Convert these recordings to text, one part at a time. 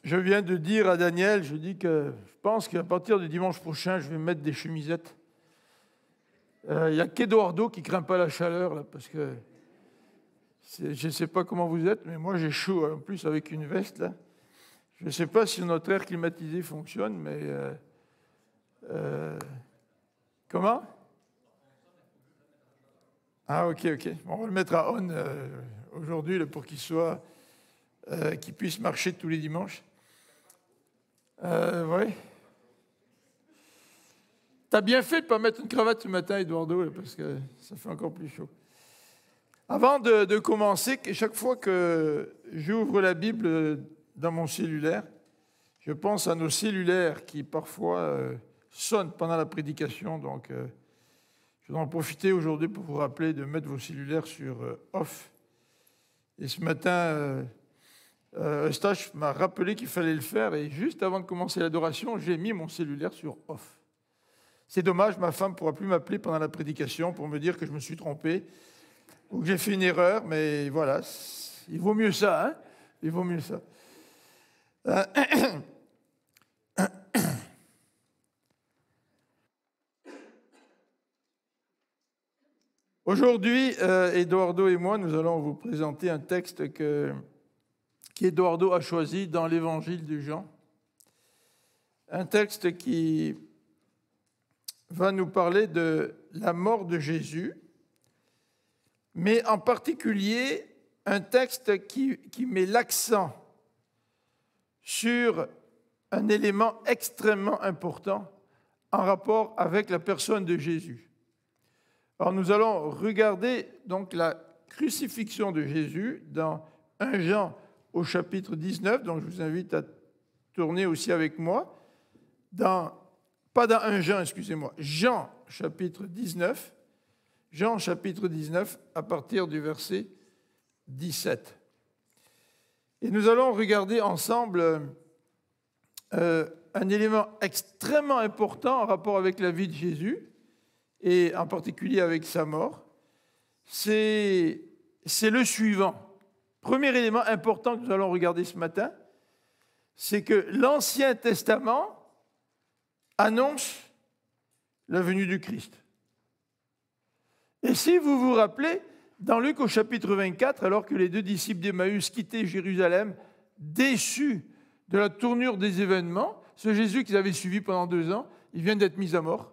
Je viens de dire à Daniel, je dis que je pense qu'à partir du dimanche prochain, je vais mettre des chemisettes. Il n'y a qu'Eduardo qui ne craint pas la chaleur, là, parce que je ne sais pas comment vous êtes, mais moi j'ai chaud, en plus avec une veste. Là. Je ne sais pas si notre air climatisé fonctionne, mais... comment? Ah, ok. Bon, on va le mettre à on aujourd'hui là, pour qu'il puisse marcher tous les dimanches. Oui. T'as bien fait de ne pas mettre une cravate ce matin, Eduardo, là, parce que ça fait encore plus chaud. Avant de commencer, chaque fois que j'ouvre la Bible dans mon cellulaire, je pense à nos cellulaires qui parfois sonnent pendant la prédication. Donc, je vais en profiter aujourd'hui pour vous rappeler de mettre vos cellulaires sur off. Et ce matin, Eustache m'a rappelé qu'il fallait le faire. Et juste avant de commencer l'adoration, j'ai mis mon cellulaire sur off. C'est dommage, ma femme ne pourra plus m'appeler pendant la prédication pour me dire que je me suis trompé ou que j'ai fait une erreur. Mais voilà, il vaut mieux ça, hein? Il vaut mieux ça. Aujourd'hui, Eduardo et moi, nous allons vous présenter un texte qu'Eduardo a choisi dans l'Évangile de Jean. Un texte qui va nous parler de la mort de Jésus, mais en particulier un texte qui met l'accent sur un élément extrêmement important en rapport avec la personne de Jésus. Alors nous allons regarder donc la crucifixion de Jésus dans 1 Jean au chapitre 19, donc je vous invite à tourner aussi avec moi, pas dans 1 Jean, excusez-moi, Jean chapitre 19, à partir du verset 17. Et nous allons regarder ensemble un élément extrêmement important en rapport avec la vie de Jésus, et en particulier avec sa mort, c'est le suivant. Premier élément important que nous allons regarder ce matin, c'est que l'Ancien Testament annonce la venue du Christ. Et si vous vous rappelez, dans Luc au chapitre 24, alors que les deux disciples d'Emmaüs quittaient Jérusalem, déçus de la tournure des événements, ce Jésus qu'ils avaient suivi pendant 2 ans, il vient d'être mis à mort.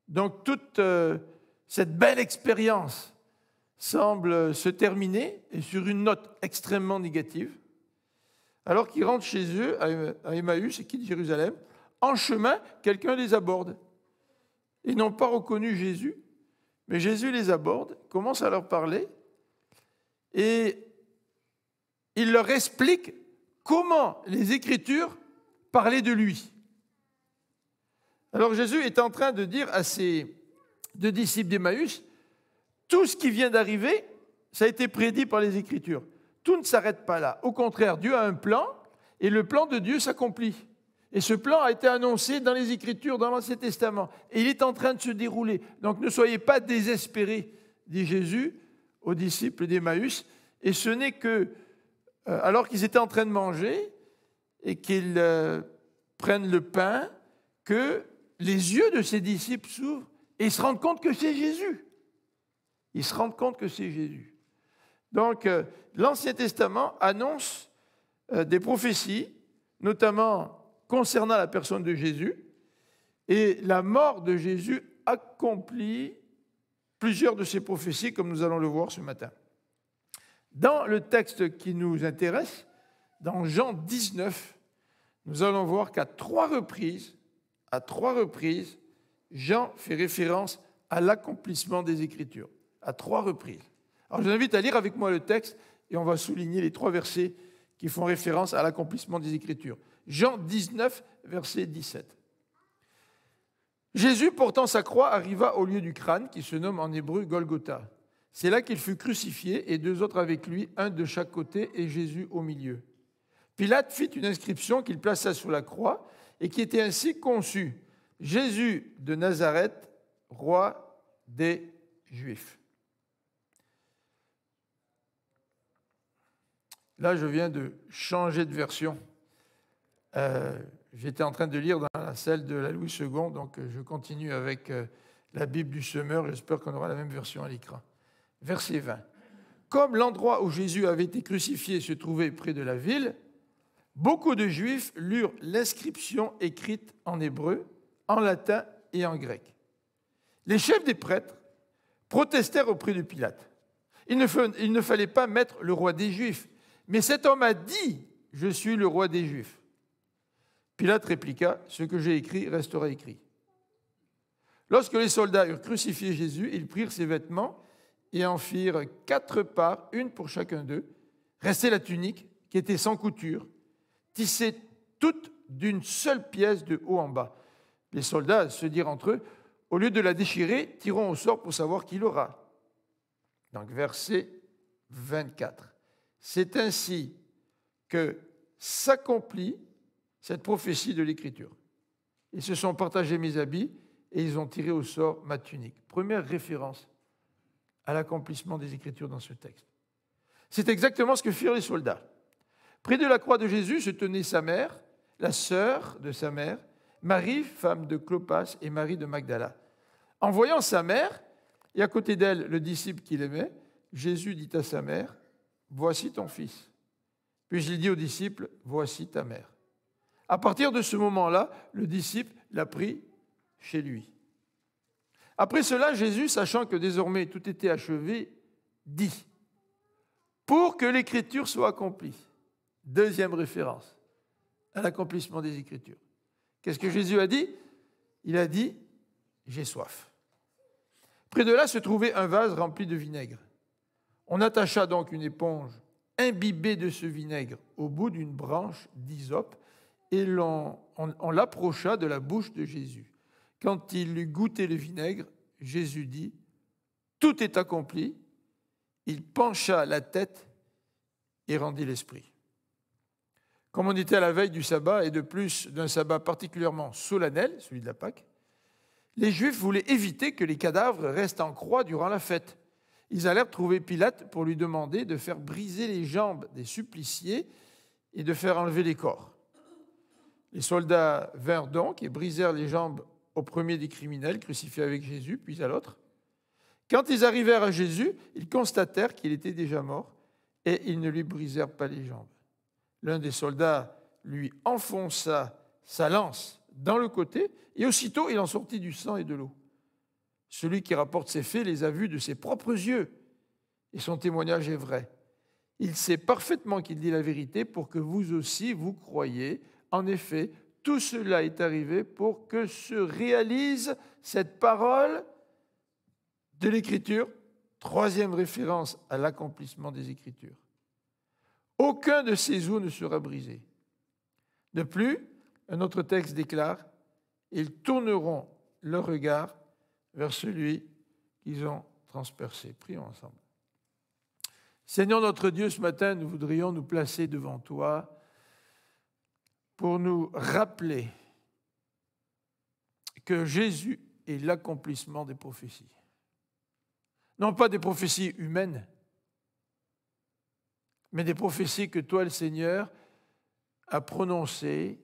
Donc toute cette belle expérience semble se terminer et sur une note extrêmement négative. Alors qu'ils rentrent chez eux à Emmaüs et quittent Jérusalem, en chemin, quelqu'un les aborde. Ils n'ont pas reconnu Jésus, mais Jésus les aborde, commence à leur parler et il leur explique comment les Écritures parlaient de lui. Alors Jésus est en train de dire à ses 2 disciples d'Emmaüs, tout ce qui vient d'arriver, ça a été prédit par les Écritures. Tout ne s'arrête pas là. Au contraire, Dieu a un plan et le plan de Dieu s'accomplit. Et ce plan a été annoncé dans les Écritures, dans l'Ancien Testament. Et il est en train de se dérouler. Donc ne soyez pas désespérés, dit Jésus aux disciples d'Emmaüs. Et ce n'est que, alors qu'ils étaient en train de manger et qu'ils prennent le pain, que les yeux de ses disciples s'ouvrent et ils se rendent compte que c'est Jésus. Ils se rendent compte que c'est Jésus. Donc, l'Ancien Testament annonce des prophéties, notamment concernant la personne de Jésus, et la mort de Jésus accomplit plusieurs de ces prophéties, comme nous allons le voir ce matin. Dans le texte qui nous intéresse, dans Jean 19, nous allons voir qu'à trois reprises, Jean fait référence à l'accomplissement des Écritures. À 3 reprises. Alors, je vous invite à lire avec moi le texte et on va souligner les 3 versets qui font référence à l'accomplissement des Écritures. Jean 19, verset 17. Jésus, portant sa croix, arriva au lieu du crâne qui se nomme en hébreu Golgotha. C'est là qu'il fut crucifié et 2 autres avec lui, un de chaque côté et Jésus au milieu. Pilate fit une inscription qu'il plaça sur la croix et qui était ainsi conçue. Jésus de Nazareth, roi des Juifs. Là, je viens de changer de version J'étais en train de lire dans la salle de la Louis II, donc je continue avec la Bible du Semeur. J'espère qu'on aura la même version à l'écran. Verset 20. Comme l'endroit où Jésus avait été crucifié se trouvait près de la ville, beaucoup de Juifs lurent l'inscription écrite en hébreu, en latin et en grec. Les chefs des prêtres protestèrent auprès de Pilate. Il ne fallait pas mettre le roi des Juifs, mais cet homme a dit « Je suis le roi des Juifs ». Pilate répliqua « Ce que j'ai écrit restera écrit ». Lorsque les soldats eurent crucifié Jésus, ils prirent ses vêtements et en firent 4 parts, une pour chacun d'eux. Restait la tunique, qui était sans couture, tissée toute d'une seule pièce de haut en bas. Les soldats se dirent entre eux, au lieu de la déchirer, tirons au sort pour savoir qui l'aura. Donc, verset 24. C'est ainsi que s'accomplit cette prophétie de l'Écriture. Ils se sont partagés mes habits et ils ont tiré au sort ma tunique. Première référence à l'accomplissement des Écritures dans ce texte. C'est exactement ce que firent les soldats. Près de la croix de Jésus se tenait sa mère, la sœur de sa mère, Marie, femme de Clopas, et Marie de Magdala. En voyant sa mère, et à côté d'elle le disciple qu'il aimait, Jésus dit à sa mère, « Voici ton fils ». Puis il dit au disciple, « Voici ta mère ». À partir de ce moment-là, le disciple l'a pris chez lui. Après cela, Jésus, sachant que désormais tout était achevé, dit « Pour que l'Écriture soit accomplie ». Deuxième référence à l'accomplissement des Écritures. Qu'est-ce que Jésus a dit? Il a dit « J'ai soif ». Près de là se trouvait un vase rempli de vinaigre. On attacha donc une éponge imbibée de ce vinaigre au bout d'une branche d'hysope et on l'approcha de la bouche de Jésus. Quand il eut goûté le vinaigre, Jésus dit « Tout est accompli ». Il pencha la tête et rendit l'esprit. Comme on était à la veille du sabbat, et de plus d'un sabbat particulièrement solennel, celui de la Pâque, les Juifs voulaient éviter que les cadavres restent en croix durant la fête. Ils allèrent trouver Pilate pour lui demander de faire briser les jambes des suppliciés et de faire enlever les corps. Les soldats vinrent donc et brisèrent les jambes au premier des criminels crucifiés avec Jésus, puis à l'autre. Quand ils arrivèrent à Jésus, ils constatèrent qu'il était déjà mort et ils ne lui brisèrent pas les jambes. L'un des soldats lui enfonça sa lance dans le côté et aussitôt il en sortit du sang et de l'eau. Celui qui rapporte ces faits les a vus de ses propres yeux et son témoignage est vrai. Il sait parfaitement qu'il dit la vérité pour que vous aussi vous croyiez. En effet, tout cela est arrivé pour que se réalise cette parole de l'Écriture. Troisième référence à l'accomplissement des Écritures. Aucun de ces os ne sera brisé. De plus, un autre texte déclare « Ils tourneront leur regard vers celui qu'ils ont transpercé ». Prions ensemble. Seigneur notre Dieu, ce matin, nous voudrions nous placer devant toi pour nous rappeler que Jésus est l'accomplissement des prophéties. Non pas des prophéties humaines, mais des prophéties que toi, le Seigneur, as prononcées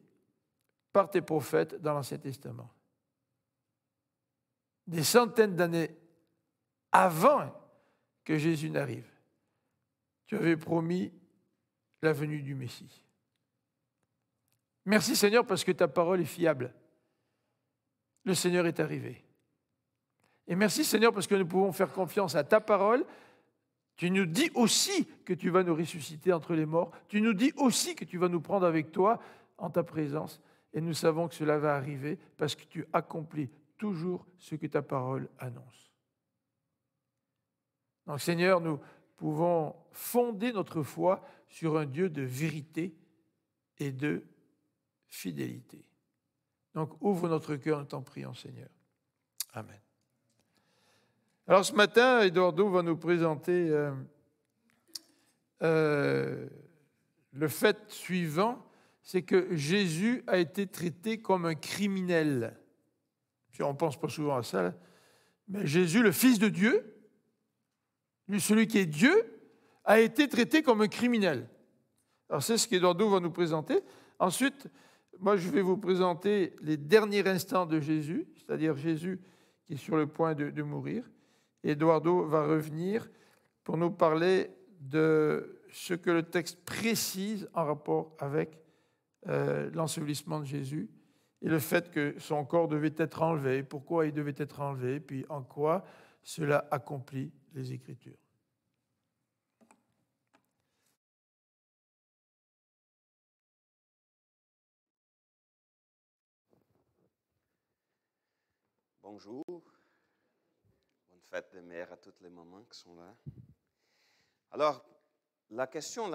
par tes prophètes dans l'Ancien Testament. Des centaines d'années avant que Jésus n'arrive, tu avais promis la venue du Messie. Merci Seigneur parce que ta parole est fiable. Le Seigneur est arrivé. Et merci Seigneur parce que nous pouvons faire confiance à ta parole. Tu nous dis aussi que tu vas nous ressusciter entre les morts. Tu nous dis aussi que tu vas nous prendre avec toi en ta présence. Et nous savons que cela va arriver parce que tu accomplis toujours ce que ta parole annonce. Donc Seigneur, nous pouvons fonder notre foi sur un Dieu de vérité et de fidélité. Donc ouvre notre cœur, nous t'en prions Seigneur. Amen. Alors ce matin, Eduardo va nous présenter le fait suivant, c'est que Jésus a été traité comme un criminel. On ne pense pas souvent à ça, mais Jésus, le Fils de Dieu, lui, celui qui est Dieu, a été traité comme un criminel. Alors c'est ce qu'Eduardo va nous présenter. Ensuite, moi, je vais vous présenter les derniers instants de Jésus, c'est-à-dire Jésus qui est sur le point de mourir. Eduardo va revenir pour nous parler de ce que le texte précise en rapport avec l'ensevelissement de Jésus et le fait que son corps devait être enlevé, pourquoi il devait être enlevé, puis en quoi cela accomplit les Écritures. Bonjour, bonne fête des mères à tous les mamans qui sont là. Alors, la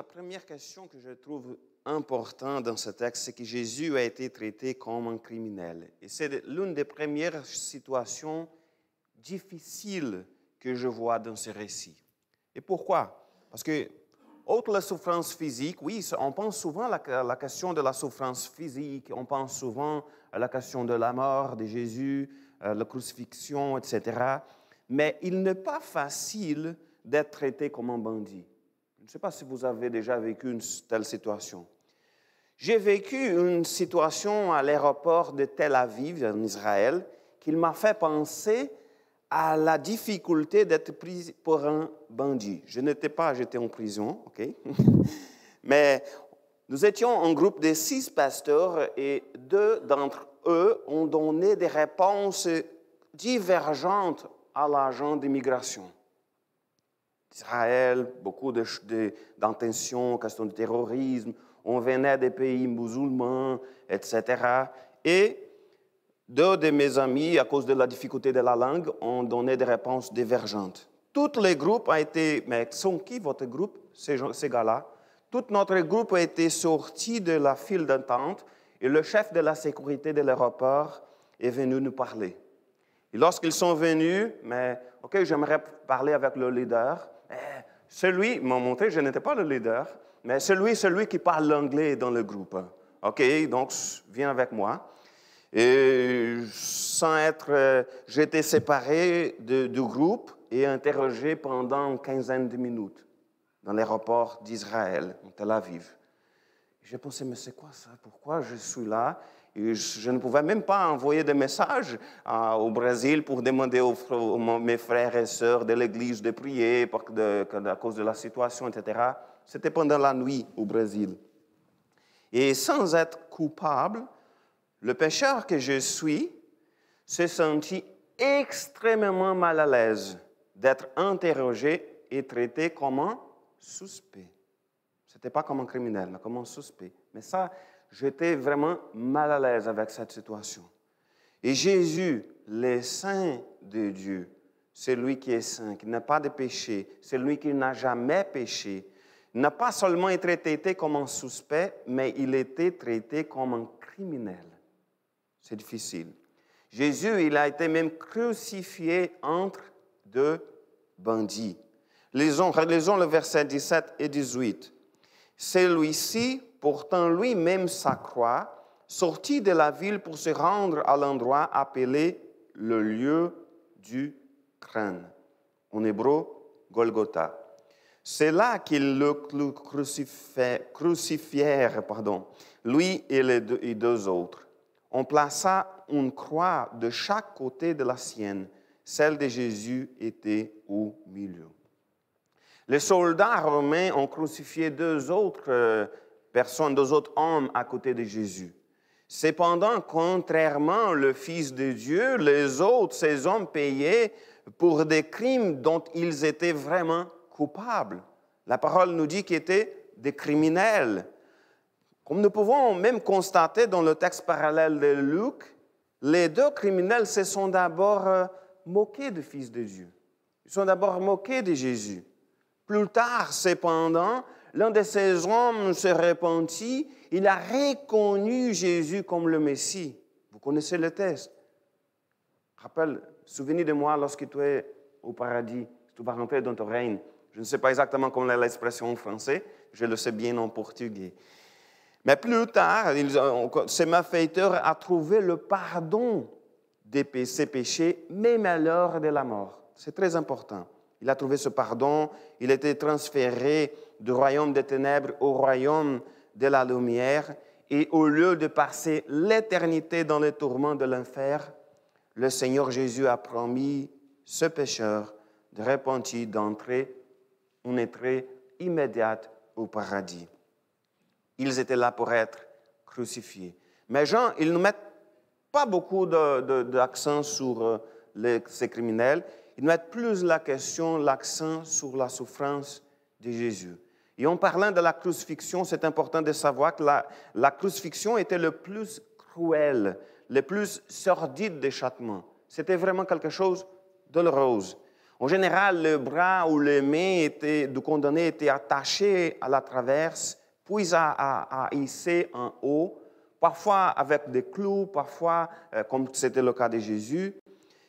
première question que je trouve importante dans ce texte, c'est que Jésus a été traité comme un criminel. Et c'est l'une des premières situations difficiles que je vois dans ce récit. Et pourquoi? Parce que, outre la souffrance physique, oui, on pense souvent à la question de la souffrance physique, on pense souvent à la question de la mort de Jésus, la crucifixion, etc. Mais il n'est pas facile d'être traité comme un bandit. Je ne sais pas si vous avez déjà vécu une telle situation. J'ai vécu une situation à l'aéroport de Tel Aviv, en Israël, qui m'a fait penser à la difficulté d'être pris pour un bandit. J'étais en prison, ok? Mais nous étions un groupe de 6 pasteurs et 2 d'entre eux ont donné des réponses divergentes à l'agent d'immigration. Israël, beaucoup d'intentions, questions de terrorisme, on venait des pays musulmans, etc. Et 2 de mes amis, à cause de la difficulté de la langue, ont donné des réponses divergentes. Tous les groupes ont été, mais sont qui votre groupe, ces gars-là? Tout notre groupe a été sorti de la file d'attente et le chef de la sécurité de l'aéroport est venu nous parler. Et lorsqu'ils sont venus, j'aimerais parler avec le leader. Celui, ils m'ont montré, je n'étais pas le leader, mais celui qui parle l'anglais dans le groupe. OK, donc viens avec moi. Et j'étais séparé du groupe et interrogé pendant une quinzaine de minutes dans l'aéroport d'Israël, en Tel Aviv. J'ai pensé, mais c'est quoi ça? Pourquoi je suis là? Et je ne pouvais même pas envoyer des messages au Brésil pour demander mes frères et sœurs de l'église de prier à cause de la situation, etc. C'était pendant la nuit au Brésil. Et sans être coupable, le pécheur que je suis s'est senti extrêmement mal à l'aise d'être interrogé et traité comme un suspect. Ce n'était pas comme un criminel, mais comme un suspect. Mais ça, j'étais vraiment mal à l'aise avec cette situation. Et Jésus, le Saint de Dieu, c'est lui qui est saint, qui n'a pas de péché, c'est lui qui n'a jamais péché, n'a pas seulement été traité comme un suspect, mais il était traité comme un criminel. C'est difficile. Jésus, il a été même crucifié entre 2 bandits. Lisons le verset 17 et 18. Celui-ci, portant lui-même sa croix, sortit de la ville pour se rendre à l'endroit appelé le lieu du crâne, en hébreu, Golgotha. C'est là qu'ils le crucifièrent, lui et les 2 autres. On plaça une croix de chaque côté de la sienne. Celle de Jésus était au milieu. Les soldats romains ont crucifié 2 autres personnes, 2 autres hommes à côté de Jésus. Cependant, contrairement au Fils de Dieu, les autres, ces hommes payaient pour des crimes dont ils étaient vraiment coupables. La parole nous dit qu'ils étaient des criminels. Comme nous pouvons même constater dans le texte parallèle de Luc, les 2 criminels se sont d'abord moqués du Fils de Dieu. Ils sont d'abord moqués de Jésus. Plus tard, cependant, l'un de ces hommes se repentit, il a reconnu Jésus comme le Messie. Vous connaissez le texte. Souvenez de moi lorsque tu es au paradis, tu vas rentrer dans ton règne. Je ne sais pas exactement comment est l'expression en français, je le sais bien en portugais. Mais plus tard, ce malfaiteur a trouvé le pardon de ses péchés, même à l'heure de la mort. C'est très important. Il a trouvé ce pardon, il a été transféré du royaume des ténèbres au royaume de la lumière et au lieu de passer l'éternité dans les tourments de l'enfer, le Seigneur Jésus a promis ce pécheur de repentir d'entrer une entrée immédiate au paradis. Ils étaient là pour être crucifiés. Mais Jean, ils ne mettent pas beaucoup d'accent sur ces criminels. Ils mettent plus l'accent sur la souffrance de Jésus. Et en parlant de la crucifixion, c'est important de savoir que la crucifixion était le plus cruel, le plus sordide des châtiments. C'était vraiment quelque chose de douloureux. En général, le bras ou les mains du condamné étaient attachés à la traverse, puis à hisser en haut, parfois avec des clous, parfois, comme c'était le cas de Jésus.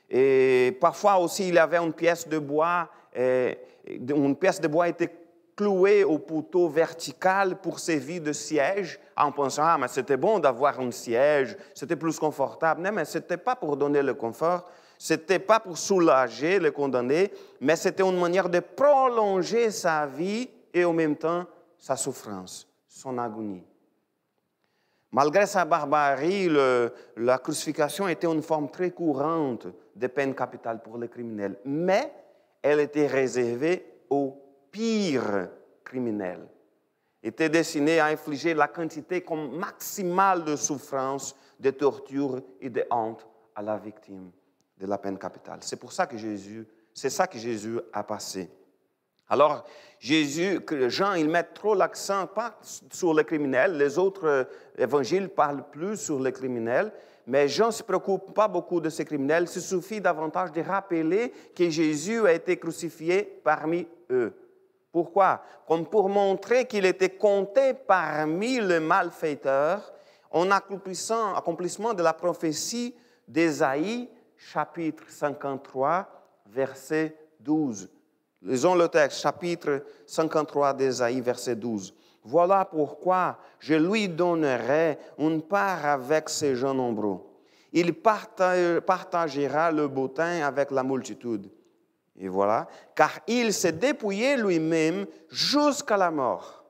Et parfois aussi, il y avait une pièce de bois. Une pièce de bois était clouée au poteau vertical pour servir de siège, en pensant, mais c'était bon d'avoir un siège, c'était plus confortable. Non, mais ce n'était pas pour donner le confort, ce n'était pas pour soulager le condamné, mais c'était une manière de prolonger sa vie et en même temps sa souffrance, son agonie. Malgré sa barbarie, la crucifixion était une forme très courante de peine capitale pour les criminels, mais elle était réservée aux pires criminels. Était destinée à infliger la quantité maximale de souffrance, de torture et de honte à la victime de la peine capitale. C'est ça que Jésus a passé. Alors, Jean, il met trop l'accent pas sur les criminels. Les autres évangiles parlent plus sur les criminels, mais Jean ne se préoccupe pas beaucoup de ces criminels. Il suffit davantage de rappeler que Jésus a été crucifié parmi eux. Pourquoi? Comme pour montrer qu'il était compté parmi les malfaiteurs en accomplissement de la prophétie d'Ésaïe, chapitre 53, verset 12. Lisons le texte, chapitre 53 d'Ésaïe, verset 12. « Voilà pourquoi je lui donnerai une part avec ces gens nombreux. Il partagera le boutin avec la multitude. » Et voilà, car il s'est dépouillé lui-même jusqu'à la mort.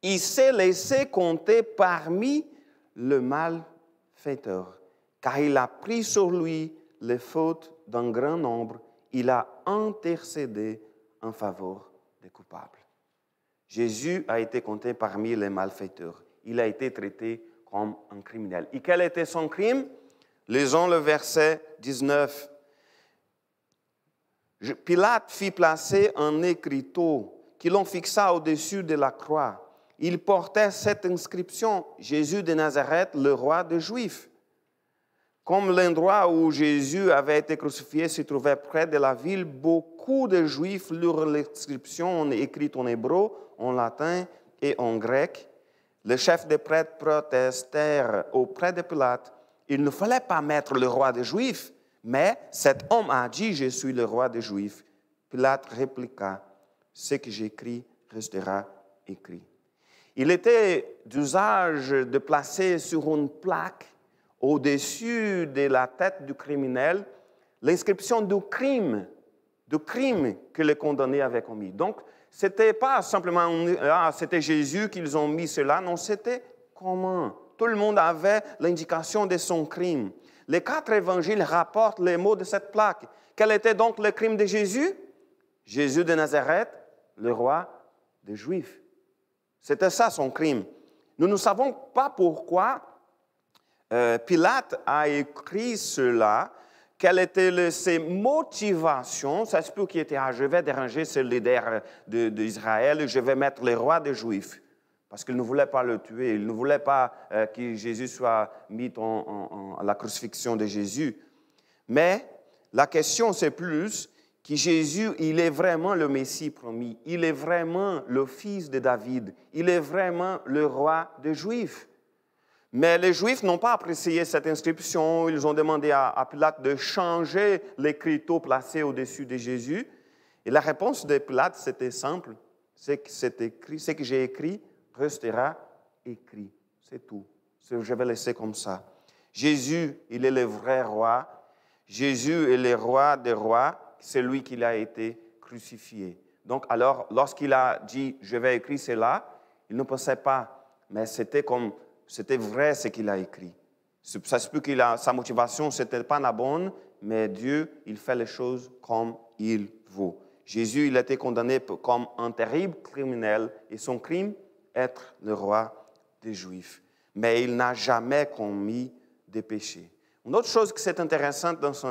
Il s'est laissé compter parmi le malfaiteur, car il a pris sur lui les fautes d'un grand nombre. Il a intercédé en faveur des coupables. Jésus a été compté parmi les malfaiteurs. Il a été traité comme un criminel. Et quel était son crime? Lisons le verset 19. Pilate fit placer un écriteau qui l'on fixa au-dessus de la croix. Il portait cette inscription, Jésus de Nazareth, le roi des Juifs. Comme l'endroit où Jésus avait été crucifié se trouvait près de la ville, beaucoup de Juifs lurent l'inscription écrite en hébreu, en latin et en grec. Les chefs des prêtres protestèrent auprès de Pilate. Il ne fallait pas mettre le roi des Juifs, mais cet homme a dit « Je suis le roi des Juifs ». Pilate répliqua « Ce que j'écris restera écrit ». Il était d'usage de placer sur une plaque au-dessus de la tête du criminel l'inscription du crime que le condamné avait commis. Donc, ce n'était pas simplement c'était Jésus qu'ils ont mis cela, non, c'était commun. Tout le monde avait l'indication de son crime. Les 4 évangiles rapportent les mots de cette plaque. Quel était donc le crime de Jésus? Jésus de Nazareth, le roi des Juifs. C'était ça son crime. Nous ne savons pas pourquoi Pilate a écrit cela, quelles étaient ses motivations. Ça se peut qu'il était, je vais déranger ce leader d'Israël, je vais mettre le roi des Juifs. Parce qu'il ne voulait pas le tuer, il ne voulait pas que Jésus soit mis à la crucifixion de Jésus. Mais la question, c'est plus que Jésus, il est vraiment le Messie promis. Il est vraiment le fils de David. Il est vraiment le roi des Juifs. Mais les Juifs n'ont pas apprécié cette inscription. Ils ont demandé à Pilate de changer l'écriteau placé au-dessus de Jésus. Et la réponse de Pilate, c'était simple. C'est que j'ai écrit restera écrit. C'est tout. Je vais laisser comme ça. Jésus, il est le vrai roi. Jésus est le roi des rois. C'est lui qui a été crucifié. Donc, alors, lorsqu'il a dit « je vais écrire cela », il ne pensait pas, mais c'était comme c'était vrai ce qu'il a écrit. Ça se peut que sa motivation, ce n'était pas la bonne, mais Dieu, il fait les choses comme il veut. Jésus, il a été condamné comme un terrible criminel et son crime, être le roi des Juifs. Mais il n'a jamais commis de péché. Une autre chose qui est intéressante dans ce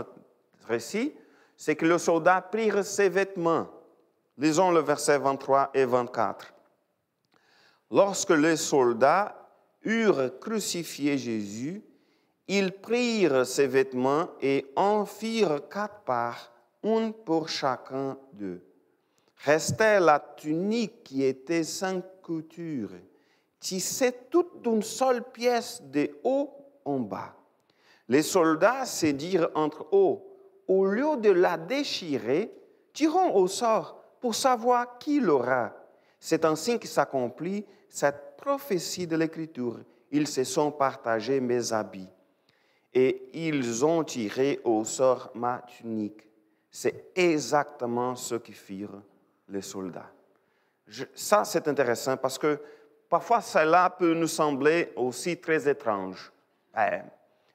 récit, c'est que les soldats prirent ses vêtements. Lisons le verset 23 et 24. Lorsque les soldats eurent crucifié Jésus, ils prirent ses vêtements et en firent 4 parts, une pour chacun d'eux. Restait la tunique qui était sans couture, tissée toute d'une seule pièce de haut en bas. Les soldats se dirent entre eux, au lieu de la déchirer, tirons au sort pour savoir qui l'aura. C'est ainsi que s'accomplit cette prophétie de l'Écriture. Ils se sont partagés mes habits et ils ont tiré au sort ma tunique. C'est exactement ce que firent les soldats. Ça, c'est intéressant parce que parfois, cela peut nous sembler aussi très étrange.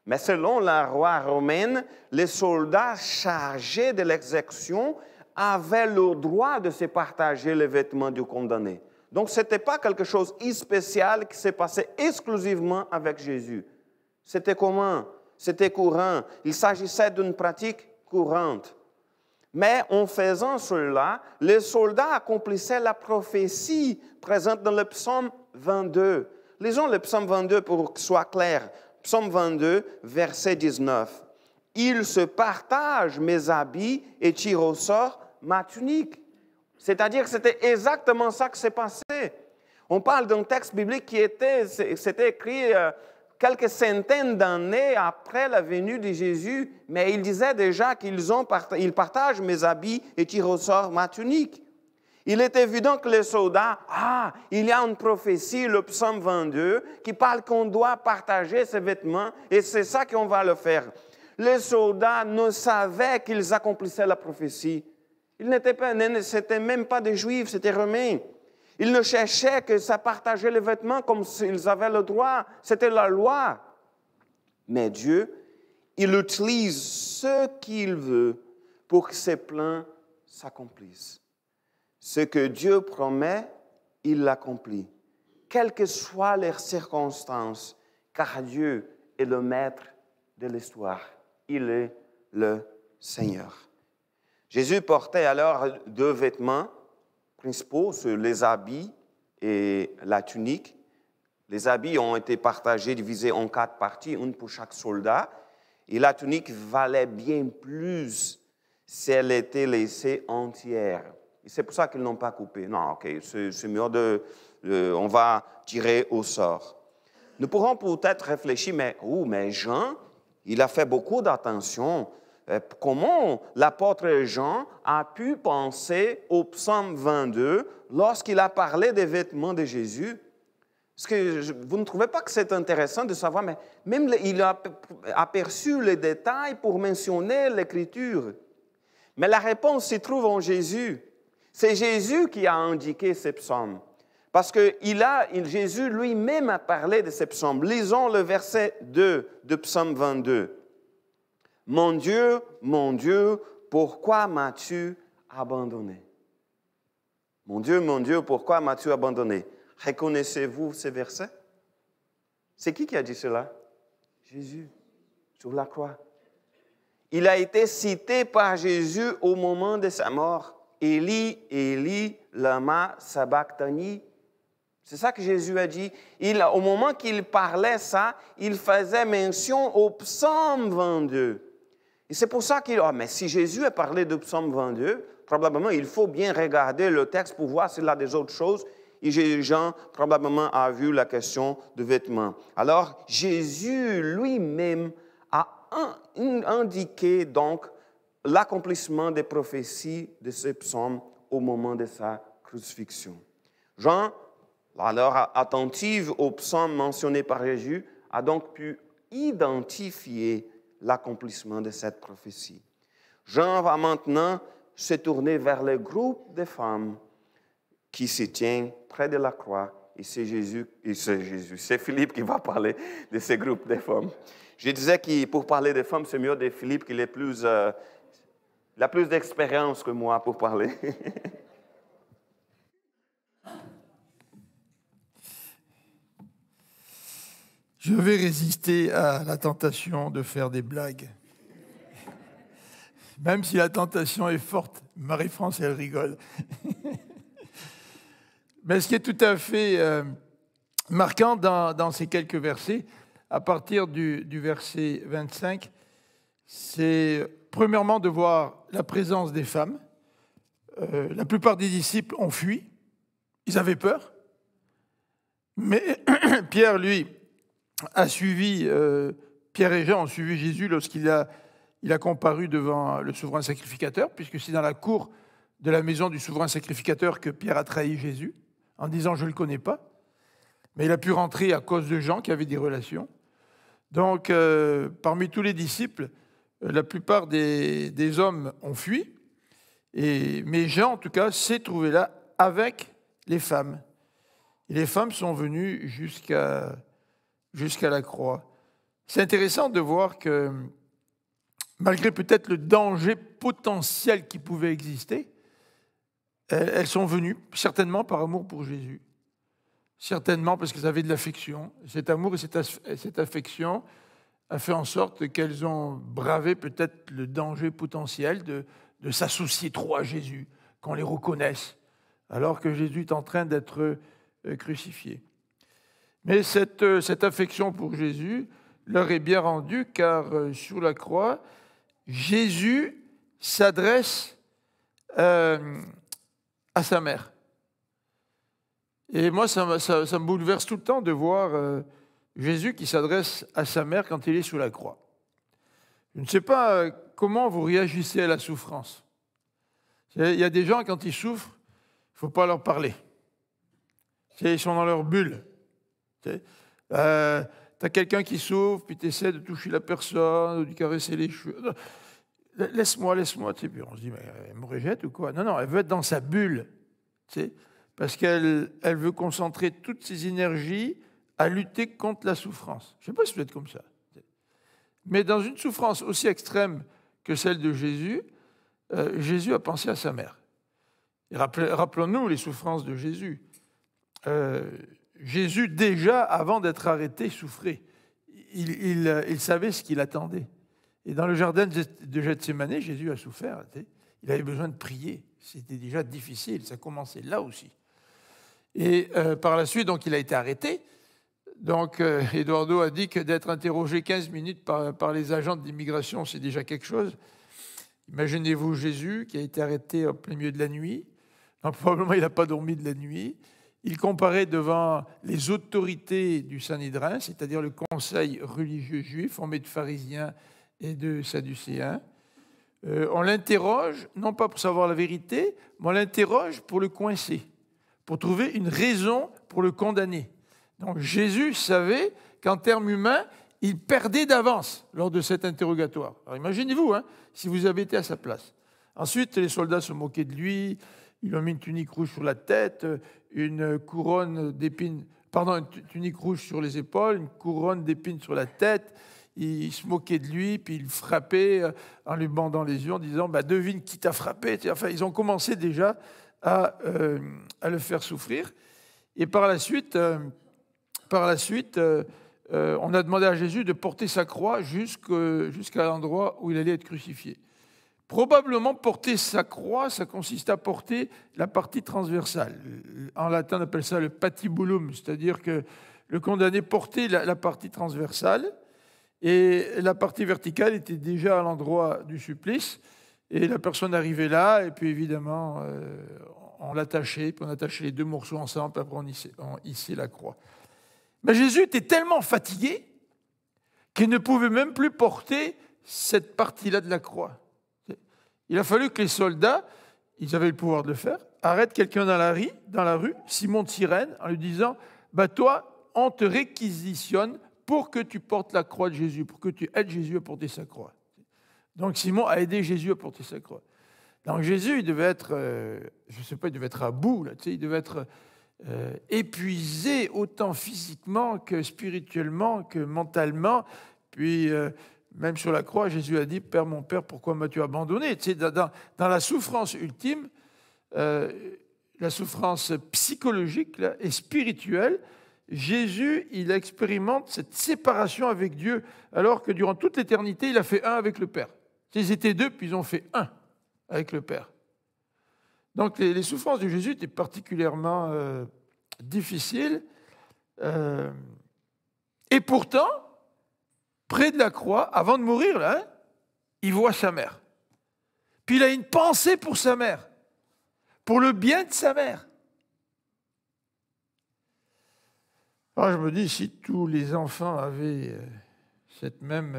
Mais selon la loi romaine, les soldats chargés de l'exécution avaient le droit de se partager les vêtements du condamné. Donc, ce n'était pas quelque chose de spécial qui s'est passé exclusivement avec Jésus. C'était commun, c'était courant. Il s'agissait d'une pratique courante. Mais en faisant cela, les soldats accomplissaient la prophétie présente dans le psaume 22. Lisons le psaume 22 pour que ce soit clair. Psaume 22, verset 19. « Ils se partagent mes habits et tirent au sort ma tunique. » C'est-à-dire que c'était exactement ça qui s'est passé. On parle d'un texte biblique qui s'était écrit quelques centaines d'années après la venue de Jésus, mais il disait déjà qu'ils partagent mes habits et tirent au sort ma tunique. Il est évident que les soldats, il y a une prophétie, le psaume 22, qui parle qu'on doit partager ses vêtements, et c'est ça qu'on va le faire. Les soldats ne savaient qu'ils accomplissaient la prophétie. Ils n'étaient même pas des Juifs, c'était Romains. Ils ne cherchaient que ça partager les vêtements comme s'ils avaient le droit. C'était la loi. Mais Dieu, il utilise ce qu'il veut pour que ses plans s'accomplissent. Ce que Dieu promet, il l'accomplit. Quelles que soient les circonstances, car Dieu est le maître de l'histoire. Il est le Seigneur. Jésus portait alors 2 vêtements principaux, les habits et la tunique. Les habits ont été partagés, divisés en 4 parties, une pour chaque soldat. Et la tunique valait bien plus si elle était laissée entière. Et c'est pour ça qu'ils n'ont pas coupé. Non, OK, c'est mieux on va tirer au sort. Nous pourrons peut-être réfléchir, mais Jean, il a fait beaucoup d'attention. Comment l'apôtre Jean a pu penser au psaume 22 lorsqu'il a parlé des vêtements de Jésus? Parce que vous ne trouvez pas que c'est intéressant de savoir, mais même il a aperçu les détails pour mentionner l'Écriture. Mais la réponse se trouve en Jésus. C'est Jésus qui a indiqué ces psaumes. Parce que Jésus lui-même a parlé de ces psaumes. Lisons le verset 2 de psaume 22. « Mon Dieu, pourquoi m'as-tu abandonné? » Mon Dieu, pourquoi m'as-tu abandonné? Reconnaissez-vous ces versets? C'est qui a dit cela? Jésus, sur la croix. Il a été cité par Jésus au moment de sa mort. Eli, Eli, lama sabachthani. C'est ça que Jésus a dit. Au moment qu'il parlait ça, il faisait mention au psaume 22. Et c'est pour ça mais si Jésus a parlé du psaume 22, probablement il faut bien regarder le texte pour voir s'il a des autres choses. Et Jean probablement a vu la question de vêtements. Alors Jésus lui-même a indiqué donc l'accomplissement des prophéties de ce psaume au moment de sa crucifixion. Jean, alors attentif au psaume mentionné par Jésus, a donc pu identifier l'accomplissement de cette prophétie. Jean va maintenant se tourner vers le groupe de femmes qui se tient près de la croix et c'est c'est Philippe qui va parler de ce groupe de femmes. Je disais que pour parler des femmes, c'est mieux de Philippe qui est il a plus d'expérience que moi pour parler. Je vais résister à la tentation de faire des blagues. Même si la tentation est forte, Marie-France, elle rigole. Mais ce qui est tout à fait marquant dans ces quelques versets, à partir du verset 25, c'est premièrement de voir la présence des femmes. La plupart des disciples ont fui, ils avaient peur. Mais Pierre, lui, a suivi, Pierre et Jean ont suivi Jésus lorsqu'il a comparu devant le souverain sacrificateur, puisque c'est dans la cour de la maison du souverain sacrificateur que Pierre a trahi Jésus, en disant « je ne le connais pas ». Mais il a pu rentrer à cause de Jean qui avait des relations. Donc, parmi tous les disciples, la plupart des hommes ont fui, mais Jean, en tout cas, s'est trouvé là avec les femmes. Et les femmes sont venues jusqu'à la croix. C'est intéressant de voir que, malgré peut-être le danger potentiel qui pouvait exister, elles sont venues certainement par amour pour Jésus. Certainement parce qu'elles avaient de l'affection. Cet amour et cette affection a fait en sorte qu'elles ont bravé peut-être le danger potentiel de s'associer trop à Jésus, qu'on les reconnaisse, alors que Jésus est en train d'être crucifié. Mais cette affection pour Jésus leur est bien rendue, car sur la croix, Jésus s'adresse à sa mère. Et moi, ça me bouleverse tout le temps de voir Jésus qui s'adresse à sa mère quand il est sous la croix. Je ne sais pas comment vous réagissez à la souffrance. Il y a des gens, quand ils souffrent, il ne faut pas leur parler. Ils sont dans leur bulle. Tu as quelqu'un qui souffre, puis tu essaies de toucher la personne, ou de caresser les cheveux. Laisse-moi. Puis on se dit, mais elle me rejette ou quoi? Non, elle veut être dans sa bulle. Parce qu'elle veut concentrer toutes ses énergies à lutter contre la souffrance. Je ne sais pas si vous êtes comme ça. Mais dans une souffrance aussi extrême que celle de Jésus, Jésus a pensé à sa mère. Et rappelons-nous les souffrances de Jésus. Jésus, déjà, avant d'être arrêté, souffrait. Il savait ce qu'il attendait. Et dans le jardin de Gethsémani, Jésus a souffert. Il avait besoin de prier. C'était déjà difficile. Ça commençait là aussi. Et par la suite, donc, il a été arrêté. Donc, Eduardo a dit que d'être interrogé 15 minutes par les agents d'immigration, c'est déjà quelque chose. Imaginez-vous Jésus qui a été arrêté au plein milieu de la nuit. Donc, probablement, il n'a pas dormi de la nuit. Il comparait devant les autorités du Sanhédrin, c'est-à-dire le conseil religieux juif, formé de pharisiens et de sadducéens. On l'interroge, non pas pour savoir la vérité, mais on l'interroge pour le coincer, pour trouver une raison pour le condamner. Donc Jésus savait qu'en termes humains, il perdait d'avance lors de cet interrogatoire. Alors imaginez-vous, si vous avez été à sa place. Ensuite, les soldats se moquaient de lui, ils lui ont mis une tunique rouge sur la tête, une couronne d'épines, une tunique rouge sur les épaules, une couronne d'épines sur la tête. Ils se moquaient de lui, puis ils le frappaient en lui bandant les yeux, en disant devine qui t'a frappé. Enfin, ils ont commencé déjà à le faire souffrir. Et par la suite, on a demandé à Jésus de porter sa croix jusqu'à l'endroit où il allait être crucifié. Probablement, porter sa croix, ça consiste à porter la partie transversale. En latin, on appelle ça le patibulum, c'est-à-dire que le condamné portait la partie transversale et la partie verticale était déjà à l'endroit du supplice. Et la personne arrivait là, et puis évidemment, on l'attachait, puis on attachait les deux morceaux ensemble, puis après on hissait la croix. Mais Jésus était tellement fatigué qu'il ne pouvait même plus porter cette partie-là de la croix. Il a fallu que les soldats, ils avaient le pouvoir de le faire, arrêtent quelqu'un dans la rue, Simon de Cyrène, en lui disant « Toi, on te réquisitionne pour que tu portes la croix de Jésus, pour que tu aides Jésus à porter sa croix. » Donc Simon a aidé Jésus à porter sa croix. Donc Jésus, il devait être, je ne sais pas, il devait être à bout, là, il devait être épuisé autant physiquement que spirituellement, que mentalement. Puis, même sur la croix, Jésus a dit « Père, mon Père, pourquoi m'as-tu abandonné ?» Tu sais, dans la souffrance ultime, la souffrance psychologique là, et spirituelle, Jésus, il expérimente cette séparation avec Dieu, alors que durant toute l'éternité, il a fait un avec le Père. Ils étaient deux, puis ils ont fait un avec le Père. Donc les souffrances de Jésus étaient particulièrement difficiles. Et pourtant, près de la croix, avant de mourir, là, il voit sa mère. Puis il a une pensée pour sa mère, pour le bien de sa mère. Alors je me dis, si tous les enfants avaient cette même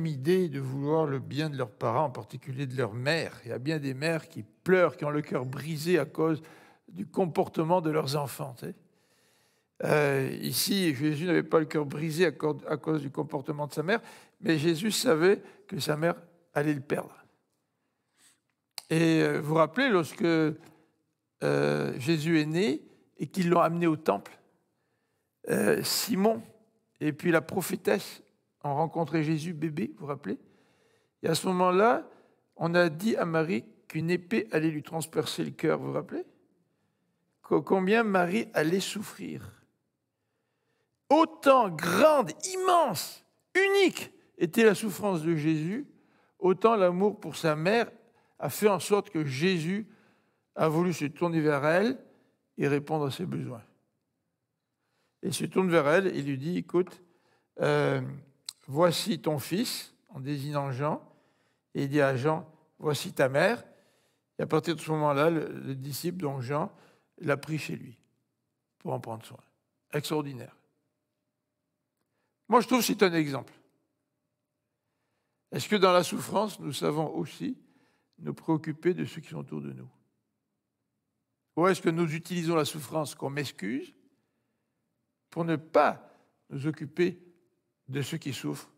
idée de vouloir le bien de leurs parents, en particulier de leur mère, il y a bien des mères qui pleurent, qui ont le cœur brisé à cause du comportement de leurs enfants. Tu sais. Ici, Jésus n'avait pas le cœur brisé à cause du comportement de sa mère, mais Jésus savait que sa mère allait le perdre. Et vous vous rappelez, lorsque Jésus est né et qu'ils l'ont amené au temple, Simon et puis la prophétesse ont rencontré Jésus bébé, vous vous rappelez? Et à ce moment-là, on a dit à Marie qu'une épée allait lui transpercer le cœur, vous vous rappelez? Combien Marie allait souffrir. Autant grande, immense, unique était la souffrance de Jésus, autant l'amour pour sa mère a fait en sorte que Jésus a voulu se tourner vers elle et répondre à ses besoins. Et il se tourne vers elle et lui dit, écoute, voici ton fils, en désignant Jean, et il dit à Jean, voici ta mère. Et à partir de ce moment-là, le disciple, donc Jean, l'a pris chez lui pour en prendre soin. Extraordinaire. Moi, je trouve que c'est un exemple. Est-ce que dans la souffrance, nous savons aussi nous préoccuper de ceux qui sont autour de nous? Ou est-ce que nous utilisons la souffrance comme excuse pour ne pas nous occuper de ceux qui souffrent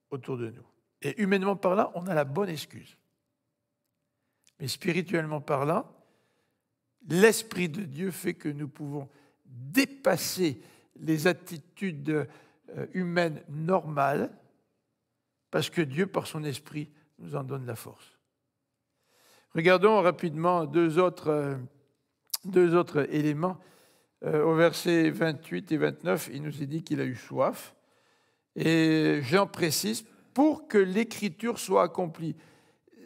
autour de nous? Et humainement parlant, on a la bonne excuse. Mais spirituellement parlant, l'Esprit de Dieu fait que nous pouvons dépasser les attitudes humaines normales parce que Dieu, par son Esprit, nous en donne la force. Regardons rapidement deux autres éléments. Au verset 28 et 29, il nous est dit qu'il a eu soif. Et Jean précise, pour que l'Écriture soit accomplie.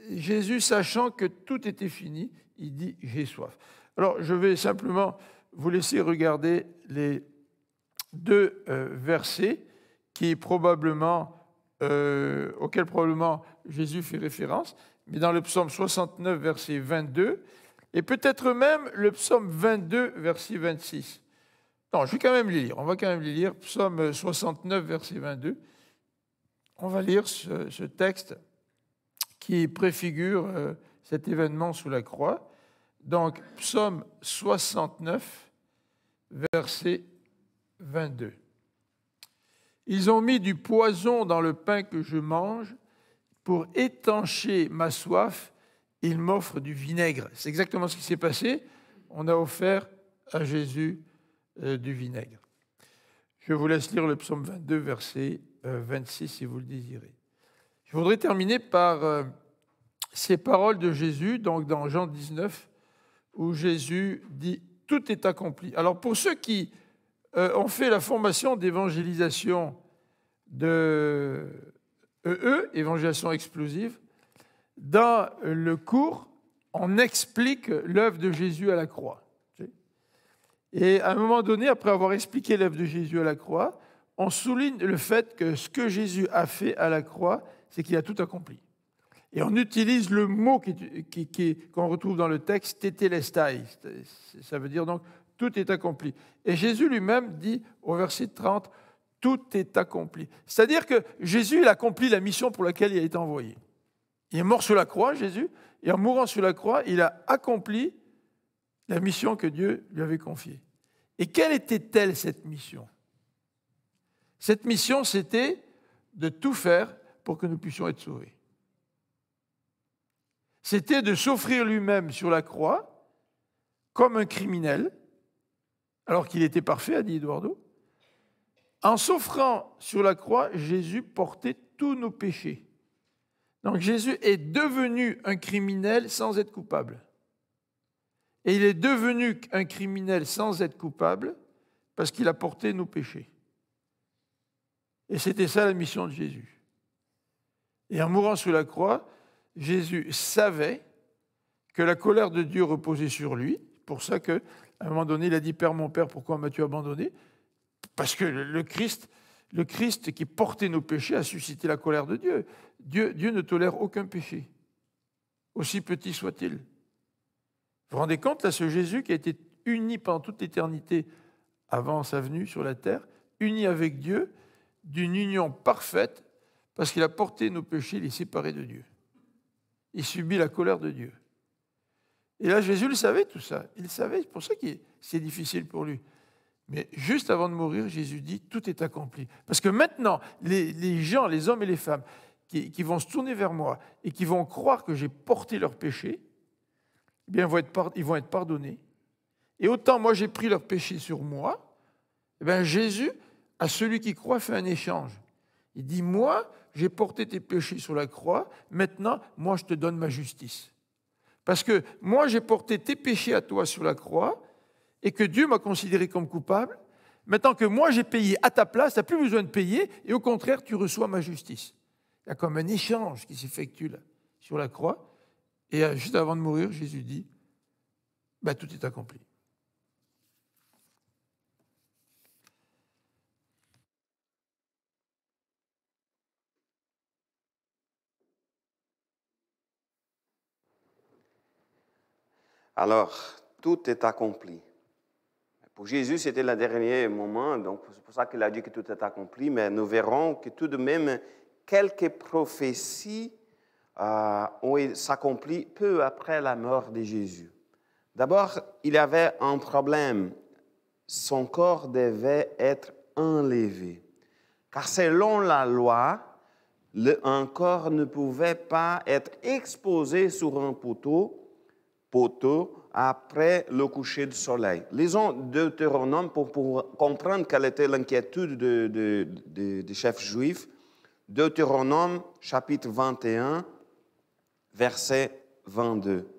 Jésus, sachant que tout était fini, il dit « j'ai soif ». Alors, je vais simplement vous laisser regarder les deux versets auxquels probablement Jésus fait référence, mais dans le psaume 69, verset 22, et peut-être même le psaume 22, verset 26. Non, je vais quand même les lire. On va quand même les lire. Psaume 69, verset 22. On va lire ce texte qui préfigure cet événement sous la croix. Donc, psaume 69, verset 22. Ils ont mis du poison dans le pain que je mange. Pour étancher ma soif, ils m'offrent du vinaigre. C'est exactement ce qui s'est passé. On a offert à Jésus du vinaigre. Je vous laisse lire le psaume 22, verset 26, si vous le désirez. Je voudrais terminer par ces paroles de Jésus, donc dans Jean 19, où Jésus dit « Tout est accompli ». Alors pour ceux qui ont fait la formation d'évangélisation de évangélisation explosive, dans le cours, on explique l'œuvre de Jésus à la croix. Et à un moment donné, après avoir expliqué l'œuvre de Jésus à la croix, on souligne le fait que ce que Jésus a fait à la croix, c'est qu'il a tout accompli. Et on utilise le mot qu'on retrouve dans le texte, tétélestai. Ça veut dire donc tout est accompli. Et Jésus lui-même dit au verset 30, tout est accompli. C'est-à-dire que Jésus, il accomplit la mission pour laquelle il a été envoyé. Il est mort sur la croix, Jésus, et en mourant sur la croix, il a accompli la mission que Dieu lui avait confiée. Et quelle était-elle, cette mission? Cette mission, c'était de tout faire pour que nous puissions être sauvés. C'était de s'offrir lui-même sur la croix comme un criminel, alors qu'il était parfait, a dit Eduardo. En s'offrant sur la croix, Jésus portait tous nos péchés. Donc Jésus est devenu un criminel sans être coupable. Et il est devenu un criminel sans être coupable parce qu'il a porté nos péchés. Et c'était ça la mission de Jésus. Et en mourant sur la croix, Jésus savait que la colère de Dieu reposait sur lui. C'est pour ça qu'à un moment donné, il a dit « Père, mon Père, pourquoi m'as-tu abandonné ?» Parce que le Christ qui portait nos péchés a suscité la colère de Dieu. Dieu ne tolère aucun péché, aussi petit soit-il. Vous vous rendez compte, là, ce Jésus qui a été uni pendant toute l'éternité avant sa venue sur la terre, uni avec Dieu, d'une union parfaite, parce qu'il a porté nos péchés, il est séparé de Dieu. Il subit la colère de Dieu. Et là, Jésus le savait, tout ça. Il le savait, c'est pour ça que c'est difficile pour lui. Mais juste avant de mourir, Jésus dit, tout est accompli. Parce que maintenant, les gens, les hommes et les femmes, qui vont se tourner vers moi et qui vont croire que j'ai porté leurs péchés, eh bien, ils vont être pardonnés. Et autant moi j'ai pris leurs péchés sur moi, eh bien, Jésus, à celui qui croit, fait un échange. Il dit, moi, j'ai porté tes péchés sur la croix, maintenant, moi, je te donne ma justice. Parce que moi, j'ai porté tes péchés à toi sur la croix, et que Dieu m'a considéré comme coupable, maintenant que moi, j'ai payé à ta place, tu n'as plus besoin de payer, et au contraire, tu reçois ma justice. Il y a comme un échange qui s'effectue là, sur la croix, et juste avant de mourir, Jésus dit, tout est accompli. Alors, tout est accompli. Pour Jésus, c'était le dernier moment, donc c'est pour ça qu'il a dit que tout est accompli, mais nous verront que tout de même, quelques prophéties ont s'accompli peu après la mort de Jésus. D'abord, il y avait un problème. Son corps devait être enlevé. Car selon la loi, un corps ne pouvait pas être exposé sur un poteau après le coucher du soleil. Lisons Deutéronome pour comprendre quelle était l'inquiétude des chefs juifs. Deutéronome, chapitre 21, verset 22.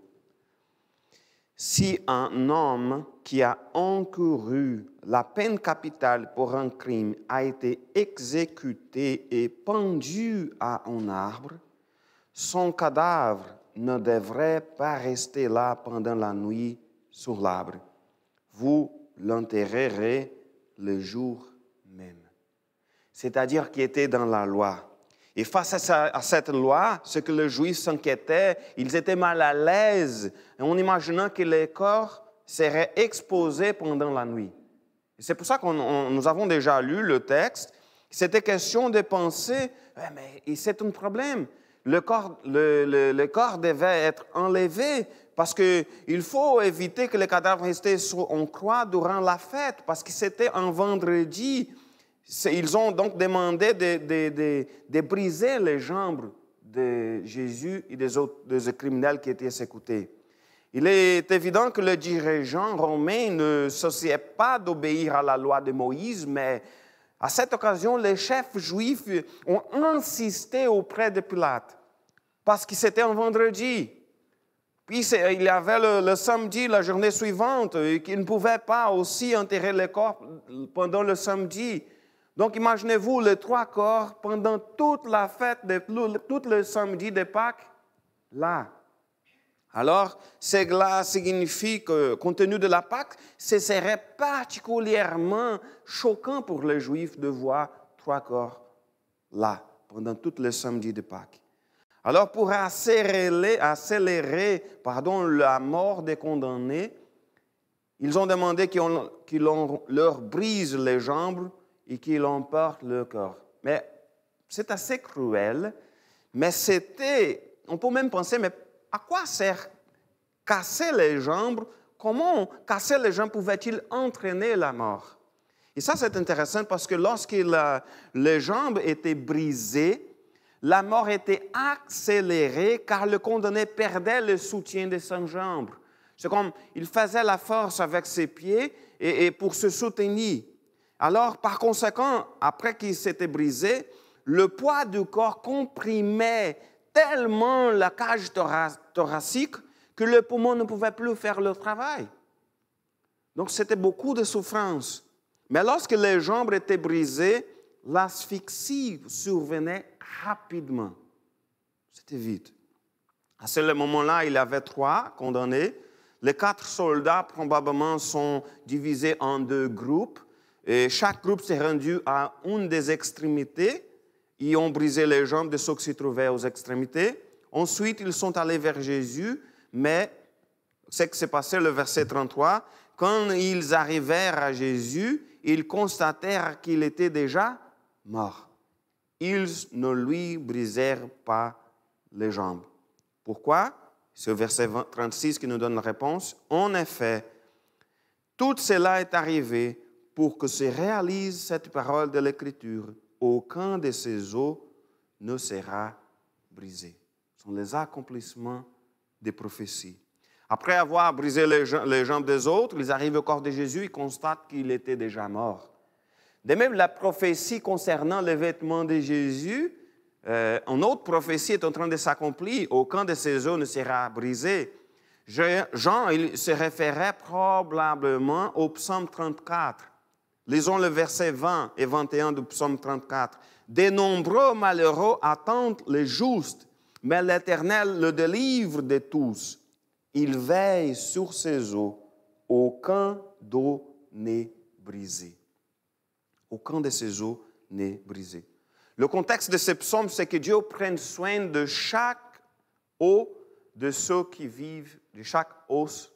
Si un homme qui a encouru la peine capitale pour un crime a été exécuté et pendu à un arbre, son cadavre ne devrait pas rester là pendant la nuit sur l'arbre. Vous l'enterrerez le jour même. C'est-à-dire qu'il était dans la loi. Et face à cette loi, ce que les Juifs s'inquiétaient, ils étaient mal à l'aise en imaginant que les corps seraient exposés pendant la nuit. Et c'est pour ça que nous avons déjà lu le texte. C'était question de penser, mais c'est un problème. Le corps devait être enlevé parce qu'il faut éviter que les cadavres restent en croix durant la fête, parce que c'était un vendredi. Ils ont donc demandé de briser les jambes de Jésus et des autres criminels qui étaient exécutés. Il est évident que les dirigeants romains ne s'associaient pas d'obéir à la loi de Moïse, mais à cette occasion, les chefs juifs ont insisté auprès de Pilate, parce que c'était un vendredi. Puis il y avait le samedi, la journée suivante, et qu'ils ne pouvaient pas aussi enterrer les corps pendant le samedi. Donc imaginez-vous les 3 corps pendant toute la fête, tout le samedi de Pâques, là. Alors, cela signifie que, compte tenu de la Pâque, ce serait particulièrement choquant pour les Juifs de voir 3 corps là, pendant tout le samedi de Pâques. Alors, pour accélérer la mort des condamnés, ils ont demandé qu'ils leur brise les jambes et qu'ils emportent le corps. Mais c'est assez cruel, mais on peut même penser, mais à quoi sert casser les jambes? Comment casser les jambes pouvait-il entraîner la mort? Et ça, c'est intéressant parce que lorsque les jambes étaient brisées, la mort était accélérée car le condamné perdait le soutien de ses jambes. C'est comme il faisait la force avec ses pieds et pour se soutenir. Alors, par conséquent, après qu'il s'était brisé, le poids du corps comprimait tellement la cage thoracique que le poumon ne pouvait plus faire le travail. Donc, c'était beaucoup de souffrance. Mais lorsque les jambes étaient brisées, l'asphyxie survenait rapidement. C'était vite. À ce moment-là, il y avait 3 condamnés. Les 4 soldats, probablement, sont divisés en 2 groupes. Et chaque groupe s'est rendu à une des extrémités. Ils ont brisé les jambes de ceux qui se trouvaient aux extrémités. Ensuite, ils sont allés vers Jésus, mais ce qui s'est passé, le verset 33, quand ils arrivèrent à Jésus, ils constatèrent qu'il était déjà mort. Ils ne lui brisèrent pas les jambes. Pourquoi? C'est le verset 36 qui nous donne la réponse. En effet, tout cela est arrivé pour que se réalise cette parole de l'Écriture. Aucun de ces os ne sera brisé. Ce sont les accomplissements des prophéties. Après avoir brisé les jambes des autres, ils arrivent au corps de Jésus et constatent qu'il était déjà mort. De même, la prophétie concernant les vêtements de Jésus, une autre prophétie est en train de s'accomplir. Aucun de ces os ne sera brisé. Jean, il se référait probablement au psaume 34. Lisons le verset 20 et 21 du psaume 34. « De nombreux malheureux attendent le juste, mais l'Éternel le délivre de tous. Il veille sur ses os, aucun dos n'est brisé. » Aucun de ses os n'est brisé. Le contexte de ce psaume, c'est que Dieu prenne soin de chaque os de ceux qui vivent, de chaque os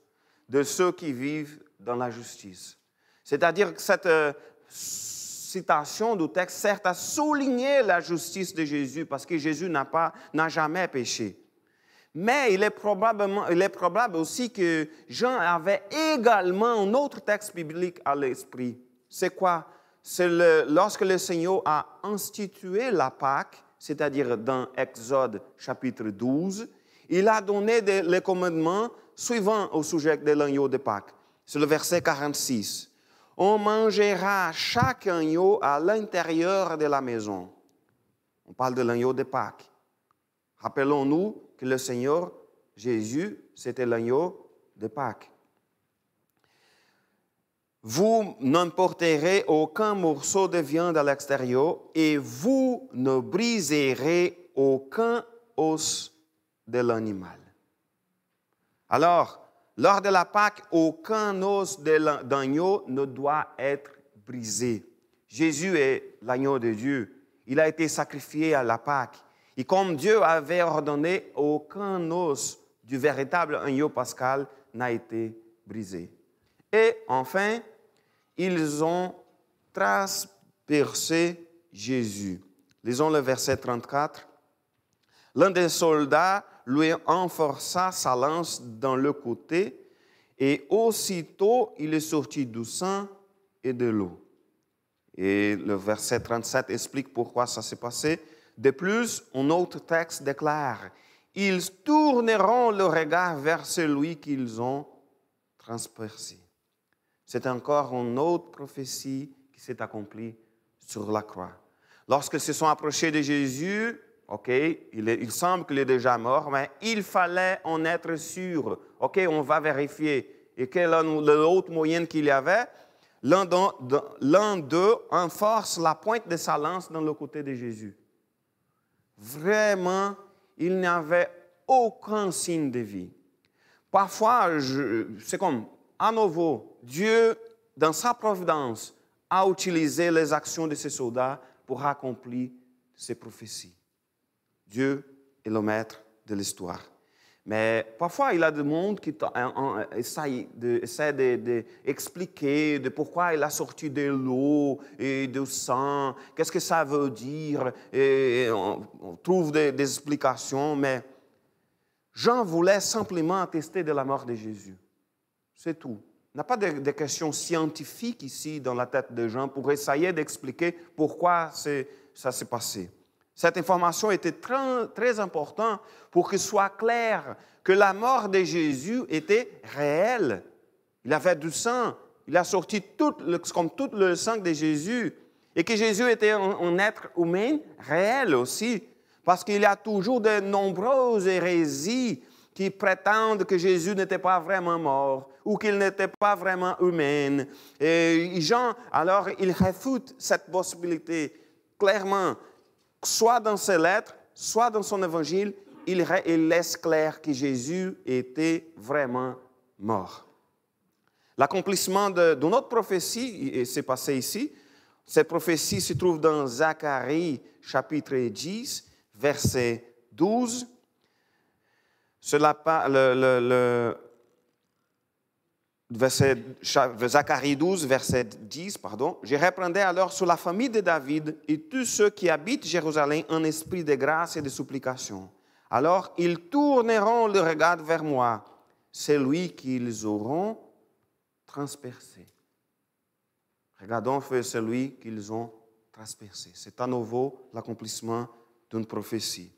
de ceux qui vivent dans la justice. C'est-à-dire que cette citation du texte sert à souligner la justice de Jésus parce que Jésus n'a jamais péché. Mais il est probable aussi que Jean avait également un autre texte biblique à l'esprit. C'est quoi? C'est lorsque le Seigneur a institué la Pâque, c'est-à-dire dans Exode chapitre 12, il a donné les commandements suivants au sujet de l'agneau de Pâques. C'est le verset 46. On mangera chaque agneau à l'intérieur de la maison. On parle de l'agneau de Pâques. Rappelons-nous que le Seigneur Jésus, c'était l'agneau de Pâques. Vous n'emporterez aucun morceau de viande à l'extérieur et vous ne briserez aucun os de l'animal. Alors, lors de la Pâque, aucun os d'agneau ne doit être brisé. Jésus est l'agneau de Dieu. Il a été sacrifié à la Pâque. Et comme Dieu avait ordonné, aucun os du véritable agneau pascal n'a été brisé. Et enfin, ils ont transpercé Jésus. Lisons le verset 34. L'un des soldats lui enfonça sa lance dans le côté et aussitôt il est sorti du sang et de l'eau. Et le verset 37 explique pourquoi ça s'est passé. De plus, un autre texte déclare « Ils tourneront le regard vers celui qu'ils ont transpercé. » C'est encore une autre prophétie qui s'est accomplie sur la croix. Lorsqu'ils se sont approchés de Jésus, il semble qu'il est déjà mort, mais il fallait en être sûr. On va vérifier. Et quel est l'autre moyen qu'il y avait? L'un d'eux enforce la pointe de sa lance dans le côté de Jésus. Vraiment, il n'y avait aucun signe de vie. Parfois, c'est comme, à nouveau, Dieu, dans sa providence, a utilisé les actions de ses soldats pour accomplir ses prophéties. Dieu est le maître de l'histoire. Mais parfois, il y a des mondes qui essaient d'expliquer de pourquoi il a sorti de l'eau et du sang, qu'est-ce que ça veut dire, et on trouve des explications, mais Jean voulait simplement attester de la mort de Jésus. C'est tout. Il n'y a pas de questions scientifiques ici dans la tête de Jean pour essayer d'expliquer pourquoi ça s'est passé. Cette information était très, très importante pour qu'il soit clair que la mort de Jésus était réelle. Il avait du sang. Il a sorti comme tout le sang de Jésus. Et que Jésus était un être humain réel aussi. Parce qu'il y a toujours de nombreuses hérésies qui prétendent que Jésus n'était pas vraiment mort ou qu'il n'était pas vraiment humain. Et Jean, alors, il réfute cette possibilité clairement, soit dans ses lettres, soit dans son évangile, il laisse clair que Jésus était vraiment mort. L'accomplissement de notre prophétie s'est passé ici. Cette prophétie se trouve dans Zacharie, chapitre 10, verset 12. Zacharie 12, verset 10, pardon. « Je reprendrai alors sur la famille de David et tous ceux qui habitent Jérusalem un esprit de grâce et de supplication. Alors ils tourneront le regard vers moi, celui qu'ils auront transpercé. » Regardons vers celui qu'ils ont transpercé. C'est à nouveau l'accomplissement d'une prophétie.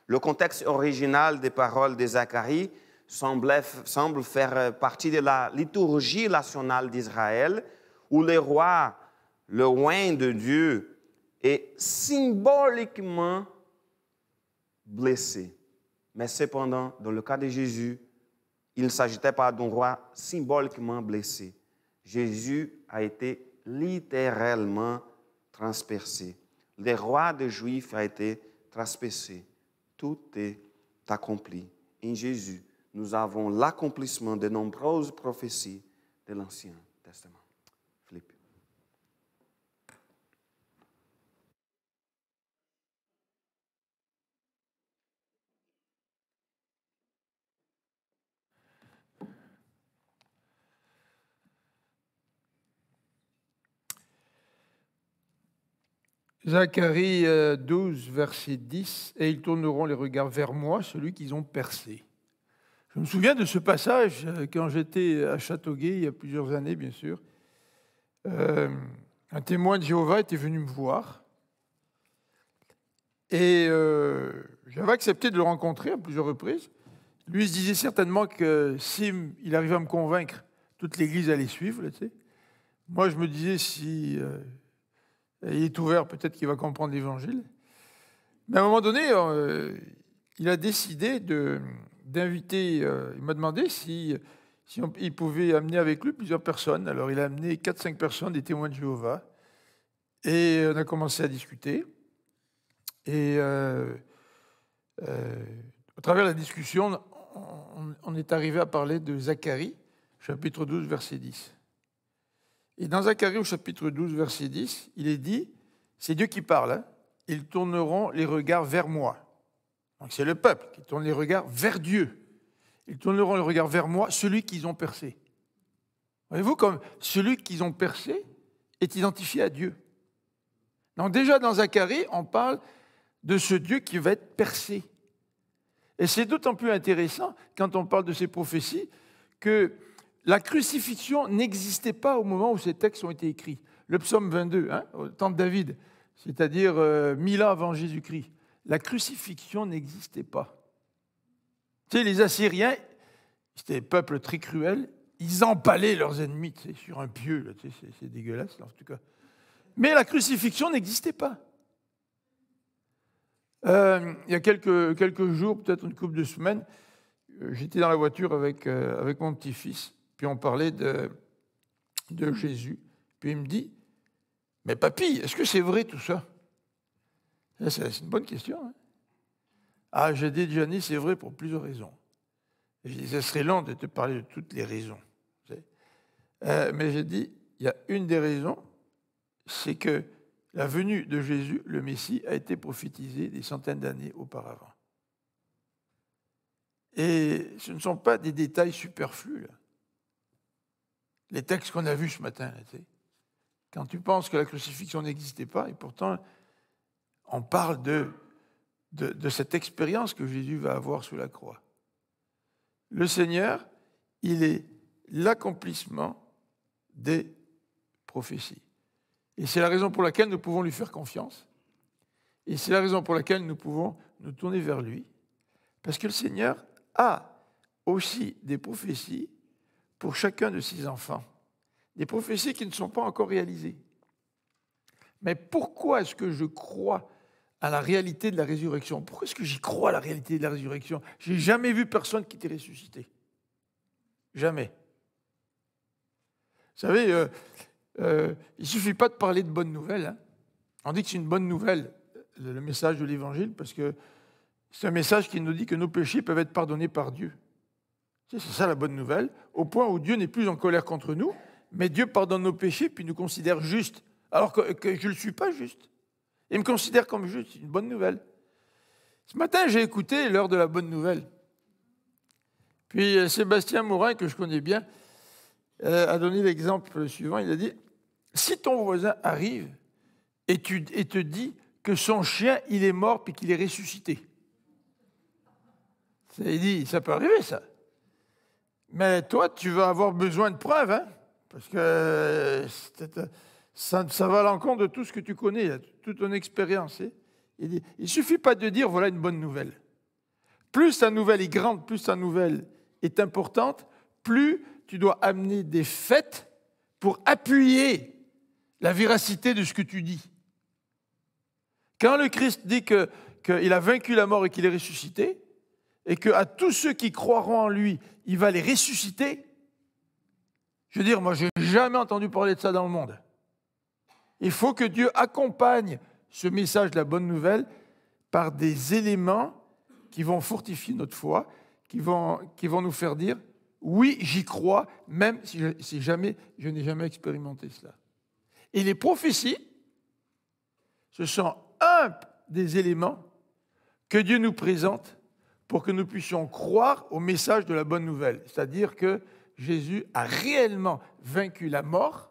Le contexte original des paroles de Zacharie semble faire partie de la liturgie nationale d'Israël, où le roi, le roi de Dieu, est symboliquement blessé. Mais cependant, dans le cas de Jésus, il ne s'agissait pas d'un roi symboliquement blessé. Jésus a été littéralement transpercé. Le roi des Juifs a été transpercé. Tout est accompli. En Jésus, nous avons l'accomplissement de nombreuses prophéties de l'Ancien Testament. Philippe. Zacharie 12, verset 10, « Et ils tourneront les regards vers moi, celui qu'ils ont percé. » Je me souviens de ce passage quand j'étais à Châteauguay, il y a plusieurs années, bien sûr. Un témoin de Jéhovah était venu me voir. Et j'avais accepté de le rencontrer à plusieurs reprises. Lui, il se disait certainement que s'il arrivait à me convaincre, toute l'Église allait suivre. Là, tu sais. Moi, je me disais, si il est ouvert, peut-être qu'il va comprendre l'Évangile. Mais à un moment donné, il a décidé d'inviter, il m'a demandé si il pouvait amener avec lui plusieurs personnes. Alors, il a amené 4-5 personnes, des témoins de Jéhovah. Et on a commencé à discuter. Et au travers de la discussion, on est arrivé à parler de Zacharie, chapitre 12, verset 10. Et dans Zacharie, au chapitre 12, verset 10, il est dit, c'est Dieu qui parle, hein, ils tourneront les regards vers moi. Donc c'est le peuple qui tourne les regards vers Dieu. Ils tourneront les regards vers moi, celui qu'ils ont percé. Voyez-vous, comme celui qu'ils ont percé est identifié à Dieu. Donc déjà dans Zacharie, on parle de ce Dieu qui va être percé. Et c'est d'autant plus intéressant, quand on parle de ces prophéties, que la crucifixion n'existait pas au moment où ces textes ont été écrits. Le psaume 22, au temps de David, c'est-à-dire 1000 ans avant Jésus-Christ. La crucifixion n'existait pas. Tu sais, les Assyriens, c'était un peuple très cruel, ils empalaient leurs ennemis, tu sais, sur un pieu, là, tu sais, c'est dégueulasse, en tout cas. Mais la crucifixion n'existait pas. Il y a quelques jours, peut-être une couple de semaines, j'étais dans la voiture avec mon petit-fils, puis on parlait de Jésus. Puis il me dit, mais papy, est-ce que c'est vrai tout ça? C'est une bonne question. Hein? Ah, j'ai dit, Johnny, c'est vrai pour plusieurs raisons. Et j'ai dit, ce serait long de te parler de toutes les raisons. Mais j'ai dit, il y a une des raisons, c'est que la venue de Jésus, le Messie, a été prophétisée des centaines d'années auparavant. Et ce ne sont pas des détails superflus, là. Les textes qu'on a vus ce matin, là, tu sais. Quand tu penses que la crucifixion n'existait pas, et pourtant, on parle de cette expérience que Jésus va avoir sous la croix. Le Seigneur, il est l'accomplissement des prophéties. Et c'est la raison pour laquelle nous pouvons lui faire confiance. Et c'est la raison pour laquelle nous pouvons nous tourner vers lui, parce que le Seigneur a aussi des prophéties pour chacun de ses enfants, des prophéties qui ne sont pas encore réalisées. Mais pourquoi est-ce que je crois à la réalité de la résurrection? Pourquoi est-ce que j'y crois à la réalité de la résurrection? Je n'ai jamais vu personne qui était ressuscité. Jamais. Vous savez, il ne suffit pas de parler de bonnes nouvelles. Hein. On dit que c'est une bonne nouvelle, le message de l'Évangile, parce que c'est un message qui nous dit que nos péchés peuvent être pardonnés par Dieu. C'est ça la bonne nouvelle, au point où Dieu n'est plus en colère contre nous, mais Dieu pardonne nos péchés puis nous considère justes, alors que je ne le suis pas juste. Il me considère comme juste, c'est une bonne nouvelle. Ce matin, j'ai écouté l'heure de la bonne nouvelle. Puis Sébastien Morin, que je connais bien, a donné l'exemple suivant. Il a dit, si ton voisin arrive et te dit que son chien, il est mort puis qu'il est ressuscité. Il dit, ça peut arriver, ça. Mais toi, tu vas avoir besoin de preuves, hein, parce que ça va à l'encontre de tout ce que tu connais, toute ton expérience. Hein. Il ne suffit pas de dire, voilà une bonne nouvelle. Plus ta nouvelle est grande, plus ta nouvelle est importante, plus tu dois amener des faits pour appuyer la véracité de ce que tu dis. Quand le Christ dit qu'il a vaincu la mort et qu'il est ressuscité, et qu'à tous ceux qui croiront en lui, il va les ressusciter, je veux dire, moi, je n'ai jamais entendu parler de ça dans le monde. Il faut que Dieu accompagne ce message de la bonne nouvelle par des éléments qui vont fortifier notre foi, qui vont nous faire dire, oui, j'y crois, même si je n'ai jamais expérimenté cela. Et les prophéties, ce sont un des éléments que Dieu nous présente pour que nous puissions croire au message de la bonne nouvelle. C'est-à-dire que Jésus a réellement vaincu la mort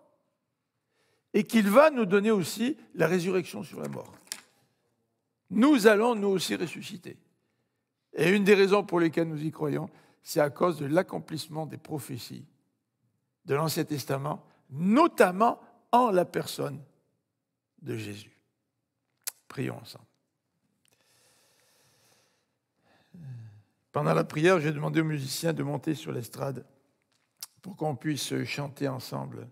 et qu'il va nous donner aussi la résurrection sur la mort. Nous allons nous aussi ressusciter. Et une des raisons pour lesquelles nous y croyons, c'est à cause de l'accomplissement des prophéties de l'Ancien Testament, notamment en la personne de Jésus. Prions ensemble. Pendant la prière, j'ai demandé aux musiciens de monter sur l'estrade pour qu'on puisse chanter ensemble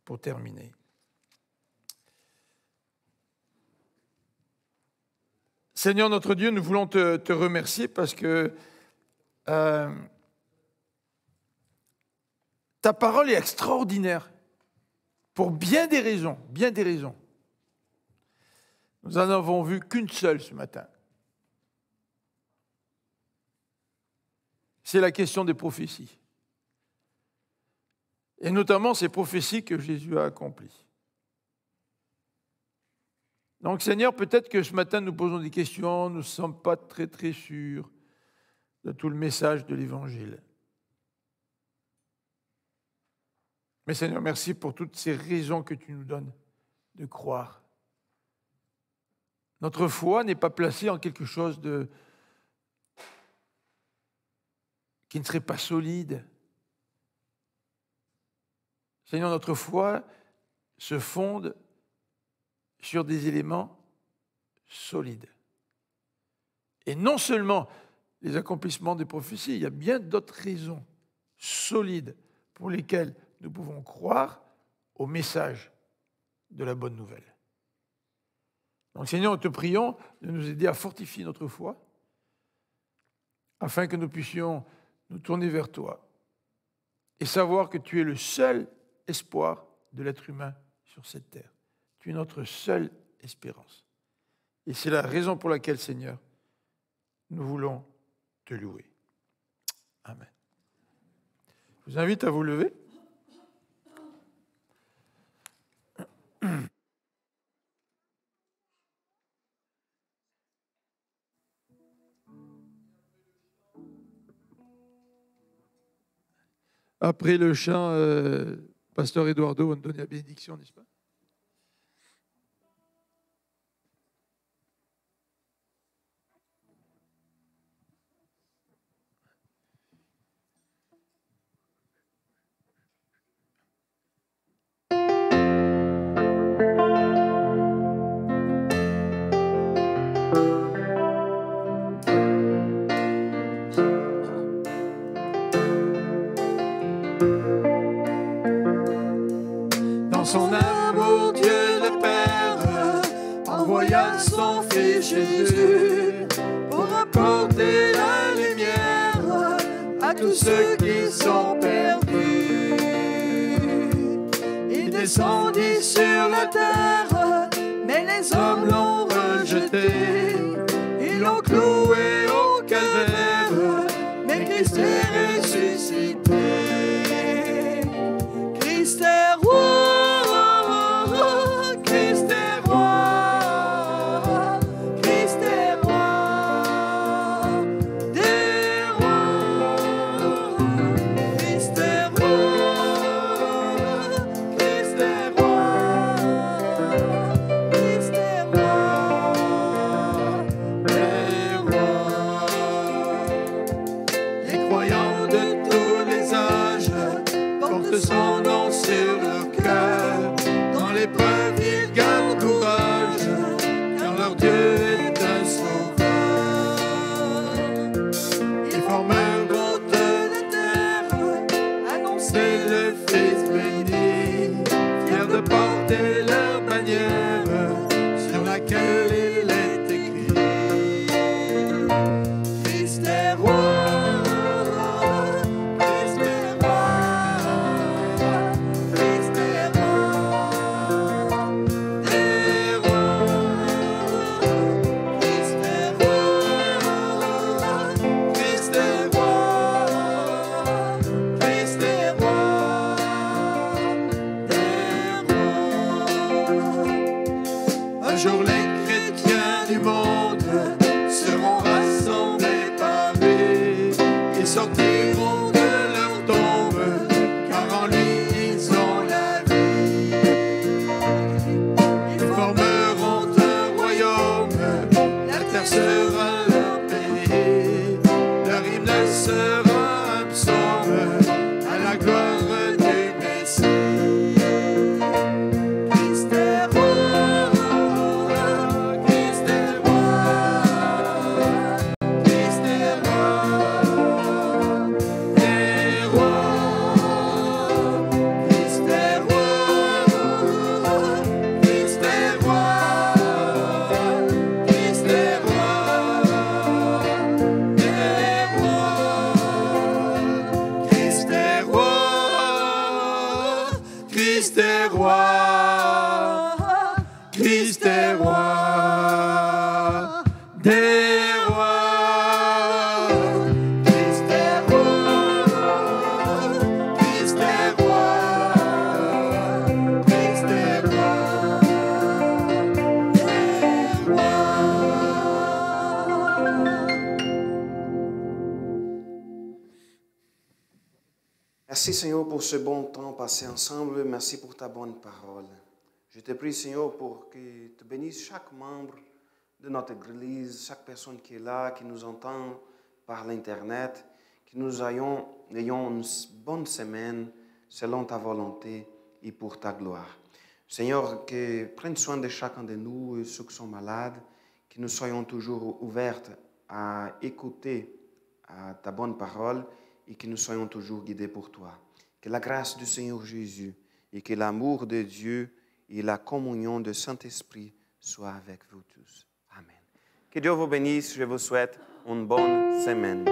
pour terminer. Seigneur notre Dieu, nous voulons te remercier parce que ta parole est extraordinaire pour bien des raisons, bien des raisons. Nous n'en avons vu qu'une seule ce matin. C'est la question des prophéties. Et notamment ces prophéties que Jésus a accomplies. Donc Seigneur, peut-être que ce matin nous posons des questions, nous ne sommes pas très très sûrs de tout le message de l'Évangile. Mais Seigneur, merci pour toutes ces raisons que tu nous donnes de croire. Notre foi n'est pas placée en quelque chose qui ne serait pas solide. Seigneur, notre foi se fonde sur des éléments solides. Et non seulement les accomplissements des prophéties, il y a bien d'autres raisons solides pour lesquelles nous pouvons croire au message de la bonne nouvelle. Donc Seigneur, nous te prions de nous aider à fortifier notre foi afin que nous puissions nous tourner vers toi et savoir que tu es le seul espoir de l'être humain sur cette terre. Tu es notre seule espérance. Et c'est la raison pour laquelle, Seigneur, nous voulons te louer. Amen. Je vous invite à vous lever. Après le chant, Pasteur Eduardo va nous donner la bénédiction, n'est-ce pas? son amour, Dieu le Père envoya son Fils Jésus pour apporter la lumière à tous ceux qui sont perdus. Il descendit sur la terre, mais les hommes l'ont rejeté. Ils l'ont cloué au calvaire, mais Christ est ressuscité. Christ est roi, Christ est roi, Christ est roi des rois. Christ est roi, Christ est roi, Christ est roi des rois. Les croyants de tous les âges portent son nom sur leur cœur. Dans l'épreuve, ils gardent courage, car leur Dieu est un sauveur. Ils formeront de la terre, annoncer le Fils béni, fiers de porter leur bannière sur laquelle il est écrit. Christ est roi. Christ est roi, Christ est roi des rois. Christ est roi, Christ est roi, Christ est roi des rois. Un jour les chrétiens du monde seront rassemblés par lui. Ils sortiront de leur tombe, car en lui ils ont la vie. Ils formeront un royaume, la terre sera leur pays. Leur hymne sera un psaume à la gloire du Messie. Christ est roi, Christ est roi, Christ est roi des rois. Christ est roi, Christ est roi, Christ est roi des rois. Christ est roi, Christ est roi, Christ est roi des rois. Christ est roi, Christ est roi, Christ est roi des rois. Merci Seigneur pour ce bon temps passé ensemble. Merci pour ta bonne parole. Je te prie Seigneur pour que tu bénisses chaque membre de notre Église, chaque personne qui est là, qui nous entend par l'Internet, que nous ayons une bonne semaine selon ta volonté et pour ta gloire. Seigneur, que prenne soin de chacun de nous, ceux qui sont malades, que nous soyons toujours ouverts à écouter ta bonne parole et que nous soyons toujours guidés pour toi. Que la grâce du Seigneur Jésus et que l'amour de Dieu et la communion du Saint-Esprit soient avec vous tous. Amen. Que Dieu vous bénisse. Je vous souhaite une bonne semaine.